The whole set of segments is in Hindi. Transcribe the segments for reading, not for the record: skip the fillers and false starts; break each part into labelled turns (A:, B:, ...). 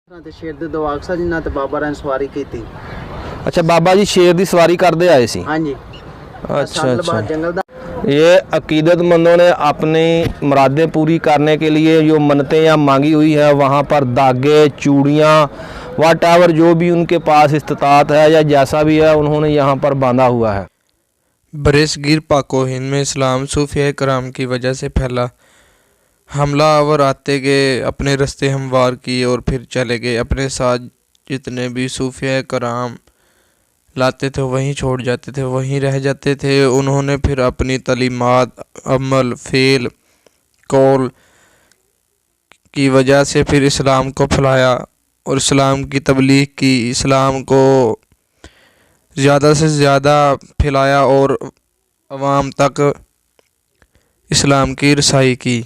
A: ਤੇ ਸ਼ੇਰ ਦੇ ਦਵਾਗ ਸਾਹਿਬ ਜੀ ਨਾਲ ਤੇ ਬਾਬਾ ਰਾਂ ਸਵਾਰੀ ਕੀਤੀ।
B: अच्छा बाबा जी शेर की सवारी करते आए सी।
A: ਹਾਂਜੀ
B: अच्छा
A: ਸਾਲ
B: अच्छा।
A: ਬਾਅਦ जंगल दा
B: ये अकीदतमंदों ने अपनी मुरादें पूरी करने के लिए जो मन्नतें या मांगी हुई है वहाँ पर धागे चूड़ियाँ वाट एवर जो भी उनके पास इस्तात है या जैसा भी है उन्होंने यहाँ पर बांधा हुआ है।
C: बरसगीर पाको हिंद में इस्लाम सूफिया कराम की वजह से फैला। हमलावर आते गए, अपने रास्ते हमवार किए और फिर चले गए। अपने साथ जितने भी सूफिया कराम लाते थे वहीं छोड़ जाते थे, वहीं रह जाते थे। उन्होंने फिर अपनी तलीमात, अमल, फेल, कौल की वजह से फिर इस्लाम को फैलाया और इस्लाम की तबलीग की, इस्लाम को ज़्यादा से ज़्यादा फैलाया और अवाम तक इस्लाम की रसाई की।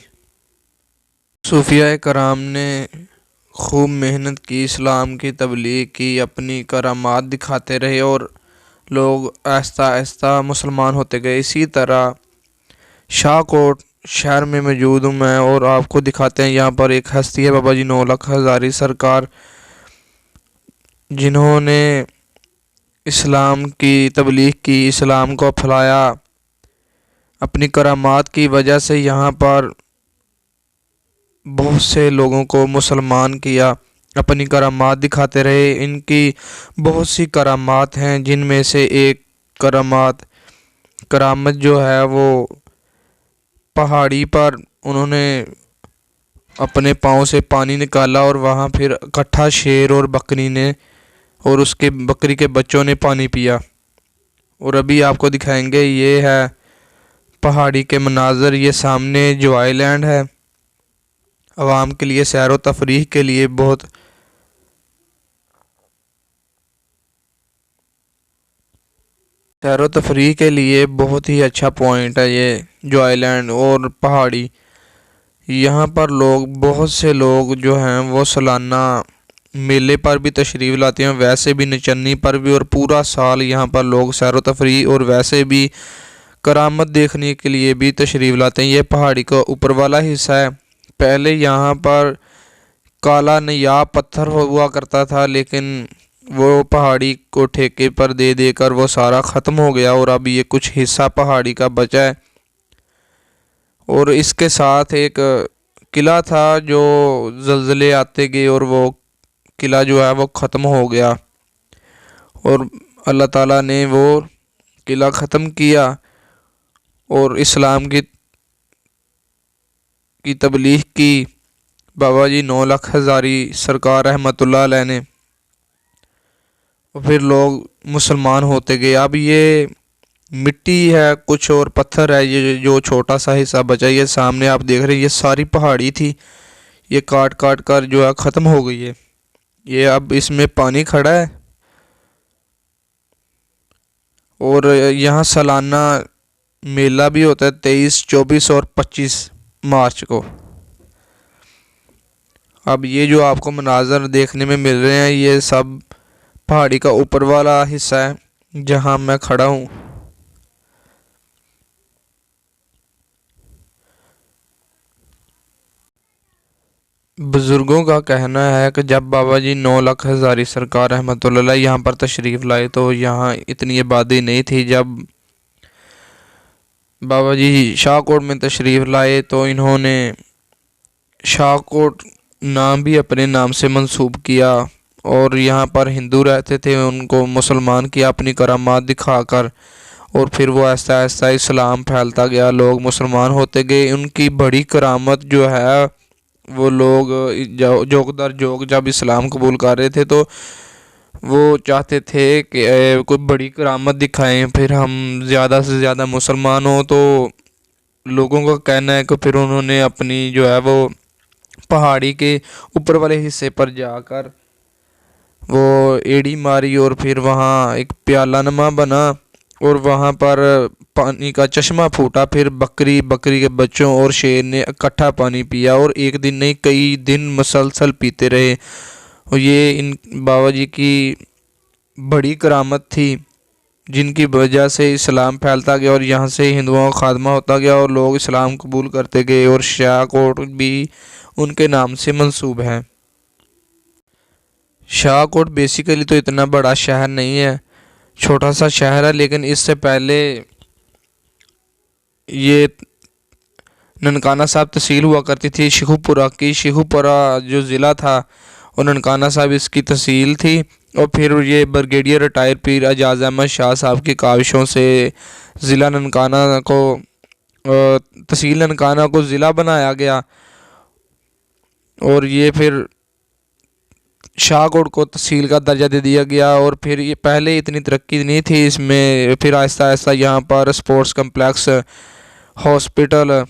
C: सूफिया कराम ने खूब मेहनत की, इस्लाम की तबलीग की, अपनी करामात दिखाते रहे और लोग आहिस्ता आहिस्ता मुसलमान होते गए। इसी तरह शाहकोट शहर में मौजूद हूँ मैं और आपको दिखाते हैं यहाँ पर एक हस्ती है बाबा जी 9 लाख हज़ारी सरकार, जिन्होंने इस्लाम की तबलीग की, इस्लाम को फैलाया। अपनी करामात की वजह से यहाँ पर बहुत से लोगों को मुसलमान किया, अपनी करामात दिखाते रहे। इनकी बहुत सी करामात हैं, जिनमें से एक करामत जो है वो पहाड़ी पर उन्होंने अपने पाँव से पानी निकाला और वहाँ फिर इकट्ठा शेर और बकरी ने और उसके बकरी के बच्चों ने पानी पिया। और अभी आपको दिखाएंगे, ये है पहाड़ी के मनाजर। ये सामने जो आइलैंड है आवाम के लिए सैर व तफरीह के लिए बहुत ही अच्छा पॉइंट है ये जो आइलैंड और पहाड़ी। यहाँ पर लोग, बहुत से लोग जो हैं वो सालाना मेले पर भी तशरीफ़ लाते हैं, वैसे भी नचन्नी पर भी, और पूरा साल यहाँ पर लोग सैर व तफरीह और वैसे भी करामत देखने के लिए भी तशरीफ़ लाते हैं। ये पहाड़ी का ऊपर वाला हिस्सा है। पहले यहाँ पर काला नयाब पत्थर हुआ करता था, लेकिन वो पहाड़ी को ठेके पर दे देकर वो सारा ख़त्म हो गया और अब ये कुछ हिस्सा पहाड़ी का बचा है। और इसके साथ एक किला था जो ज़लज़ले आते गए और वो किला जो है वो ख़त्म हो गया और अल्लाह ताला ने वो किला ख़त्म किया और इस्लाम की तबलीग की बाबा जी 9 लाख हज़ारी सरकार रहमतुल्लाह अलैह ने, और फिर लोग मुसलमान होते गए। अब ये मिट्टी है कुछ और पत्थर है, ये जो छोटा सा हिस्सा बचा, ये सामने आप देख रहे हैं, ये सारी पहाड़ी थी, ये काट काट कर जो है ख़त्म हो गई है। ये अब इसमें पानी खड़ा है और यहाँ सालाना मेला भी होता है 23, 24 और 25 मार्च को। अब ये जो आपको मनाजर देखने में मिल रहे हैं, ये सब पहाड़ी का ऊपर वाला हिस्सा है जहाँ मैं खड़ा हूँ। बुज़ुर्गों का कहना है कि जब बाबा जी 9 लाख हज़ारी सरकार रहमतुल्लाह अलैह यहाँ पर तशरीफ़ लाए तो यहाँ इतनी आबादी नहीं थी। जब बाबा जी शाहकोट में तशरीफ़ लाए तो इन्होंने शाहकोट नाम भी अपने नाम से मंसूब किया और यहाँ पर हिंदू रहते थे, उनको मुसलमान किया अपनी करामात दिखाकर, और फिर वो आहिस्ता आहिस्ता इस्लाम फैलता गया, लोग मुसलमान होते गए। उनकी बड़ी करामत जो है वो लोग जोग दर जोग जब इस्लाम कबूल कर रहे थे तो वो चाहते थे कि कोई बड़ी करामत दिखाएं, फिर हम ज़्यादा से ज़्यादा मुसलमान हों। तो लोगों का कहना है कि फिर उन्होंने अपनी जो है वो पहाड़ी के ऊपर वाले हिस्से पर जाकर वो एड़ी मारी और फिर वहाँ एक प्याला नमा बना और वहाँ पर पानी का चश्मा फूटा। फिर बकरी के बच्चों और शेर ने इकट्ठा पानी पिया और एक दिन नहीं कई दिन मुसलसल पीते रहे। और ये इन बाबा जी की बड़ी करामत थी, जिनकी वजह से इस्लाम फैलता गया और यहाँ से हिंदुओं का खात्मा होता गया और लोग इस्लाम कबूल करते गए और शाहकोट भी उनके नाम से मंसूब है। शाहकोट बेसिकली तो इतना बड़ा शहर नहीं है, छोटा सा शहर है, लेकिन इससे पहले ये ननकाना साहब तहसील हुआ करती थी शेखुपुरा की। शेखुपुरा जो ज़िला था और ननकाना साहब इसकी तहसील थी। और फिर ये ब्रिगेडियर रिटायर पीर एजाज अहमद शाह साहब की काविशों से ज़िला ननकाना को तहसील ननकाना को ज़िला बनाया गया। और ये फिर शाहकोट को तहसील का दर्जा दे दिया गया। और फिर ये पहले इतनी तरक्की नहीं थी इसमें, फिर आहिस्ता आहिस्ता यहाँ पर स्पोर्ट्स कम्प्लेक्स, हॉस्पिटल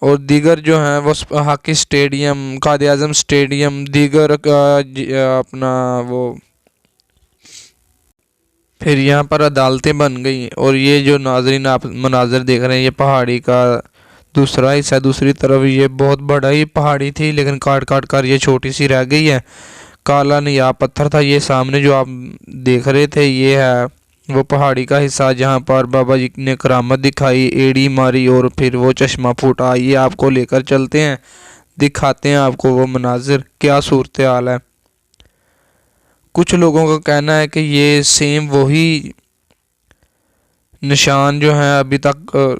C: और दीगर जो हैं वो हॉकी स्टेडियम, कायद आज़म स्टेडियम, दीगर अपना वो, फिर यहाँ पर अदालतें बन गई। और ये जो नाजरीन आप मनाजर देख रहे हैं, ये पहाड़ी का दूसरा हिस्सा, दूसरी तरफ ये बहुत बड़ा ही पहाड़ी थी, लेकिन काट काट कर ये छोटी सी रह गई है। काला नियाब पत्थर था। ये सामने जो आप देख रहे थे ये है वो पहाड़ी का हिस्सा जहाँ पर बाबा जी ने करामत दिखाई, एड़ी मारी और फिर वो चश्मा फूटा। ये आपको लेकर चलते हैं, दिखाते हैं आपको वो मनाजिर, क्या सूरत हाल है। कुछ लोगों का कहना है कि ये सेम वही निशान जो हैं अभी तक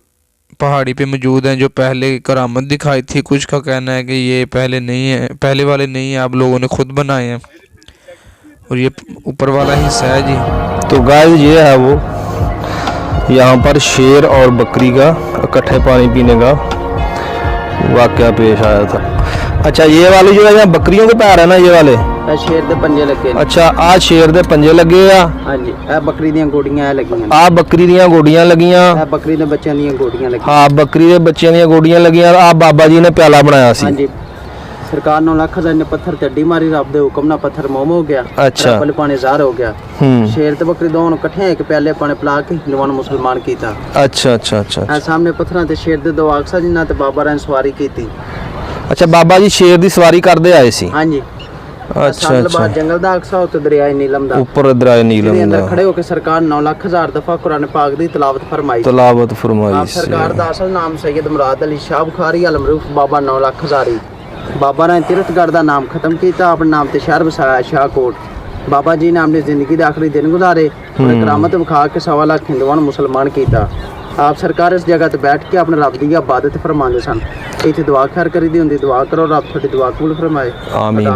C: पहाड़ी पे मौजूद हैं जो पहले करामत दिखाई थी। कुछ का कहना है कि ये पहले नहीं है, पहले वाले नहीं है, आप लोगों ने खुद बनाए हैं। और ये ऊपर वाला हिस्सा है जी।
B: तो गाइस ये है वो, यहाँ पर शेर और बकरी का इकट्ठे पानी पीने का वाकया पेश आया था। अच्छा ये वाले जो है यहाँ बकरियों के पैर है ना, ये वाले
A: शेर दे पंजे लगे।
B: अच्छा आ शेर दे पंजे लगे आ।
A: हाँ जी, ए बकरी ਦੀਆਂ ਗੋਡੀਆਂ ਲੱਗੀਆਂ।
B: आ बकरी ਦੀਆਂ ਗੋਡੀਆਂ ਲੱਗੀਆਂ।
A: ਇਹ ਬੱਕਰੀ ਦੇ ਬੱਚਿਆਂ ਦੀਆਂ ਗੋਡੀਆਂ ਲੱਗੀਆਂ।
B: हाँ बकरी ਦੇ ਬੱਚਿਆਂ ਦੀਆਂ ਗੋਡੀਆਂ ਲੱਗੀਆਂ। ਆ ਬਾਬਾ ਜੀ ਨੇ ਪਿਆਲਾ ਬਣਾਇਆ ਸੀ।
A: हाँ जी, सरकार 9 ਲੱਖ ਹਜ਼ਾਰ ਨੇ ਪੱਥਰ ਤੇ ਅੱਡੀ ਮਾਰੀ, ਰੱਬ ਦੇ ਹੁਕਮ ਨਾਲ ਪੱਥਰ ਮੋਮ ਹੋ ਗਿਆ।
B: अच्छा
A: ਰੱਬ ਪਾਣੀ ਜ਼ਾਹਰ ਹੋ ਗਿਆ। शेर ਤੇ ਬੱਕਰੀ ਦੋਵਾਂ ਨੂੰ ਇਕੱਠੇ ਇੱਕ ਪਿਆਲੇ ਪਾਣੀ ਪਿਲਾ ਕੇ ਨਵਾਂ ਮੁਸਲਮਾਨ ਕੀਤਾ।
B: अच्छा अच्छा अच्छा
A: ਇਹ ਸਾਹਮਣੇ ਪੱਥਰਾਂ ਤੇ ਸ਼ੇਰ ਦੇ ਦੋ ਆਕਸਾ ਜਿਨ੍ਹਾਂ ਤੇ ਬਾਬਾ ਰਾਂ ਸਵਾਰੀ ਕੀਤੀ।
B: अच्छा बाबा जी शेर ਦੀ ਸਵਾਰੀ ਕਰਦੇ ਆਏ ਸੀ।
A: हाँ जी,
B: अच्छा अच्छा
A: जंगल दा अक्सा उत्ते दरियाए नीलम दा
B: ऊपर दरिया नीलम
A: ਇਹਦੇ ਅੰਦਰ
B: ਦਾ
A: ਖੜੇ ਹੋ ਕੇ ਸਰਕਾਰ 9 ਲੱਖ ਹਜ਼ਾਰ ਦਫਾ ਕੁਰਾਨ ਪਾਕ ਦੀ ਤਿਲਾਵਤ ਫਰਮਾਈ।
B: ਤਲਾਵਤ ਫਰਮਾਈ
A: ਆਪ ਸਰਕਾਰ ਦਾ ਅਸਲ ਨਾਮ ਸੈयद ਮੁਰਾਦ ਅਲੀ ਸ਼ਾਹ ਬੁਖਾਰੀ ਅਲਮਰੂਫ ਬਾਬਾ 9 ਲੱਖ ਹਜ਼ਾਰੀ। ਬਾਬਾ ਨੇ ਤੀਰਥਗੜ੍ਹ ਦਾ ਨਾਮ ਖਤਮ ਕੀਤਾ, ਆਪਣੇ ਨਾਮ ਤੇ ਸ਼ਹਿਰ ਵਸਾਇਆ ਸ਼ਾਹਕੋਟ। ਬਾਬਾ ਜੀ ਨੇ ਆਪਣੀ ਜ਼ਿੰਦਗੀ ਦੇ ਆਖਰੀ ਦਿਨ ਗੁਜ਼ਾਰੇ और करामत विखा के 1.25 लाख हिंदुओं ਨੂੰ ਮੁਸਲਮਾਨ ਕੀਤਾ। आप सरकार इस जगह ਤੇ बैठ के अपने रब की इबादत फरमाते सन। इतने दुआ खैर करी दी होंगी, दुआ करो रब थोड़ी दुआ कबूल फरमाए।
B: आमीन।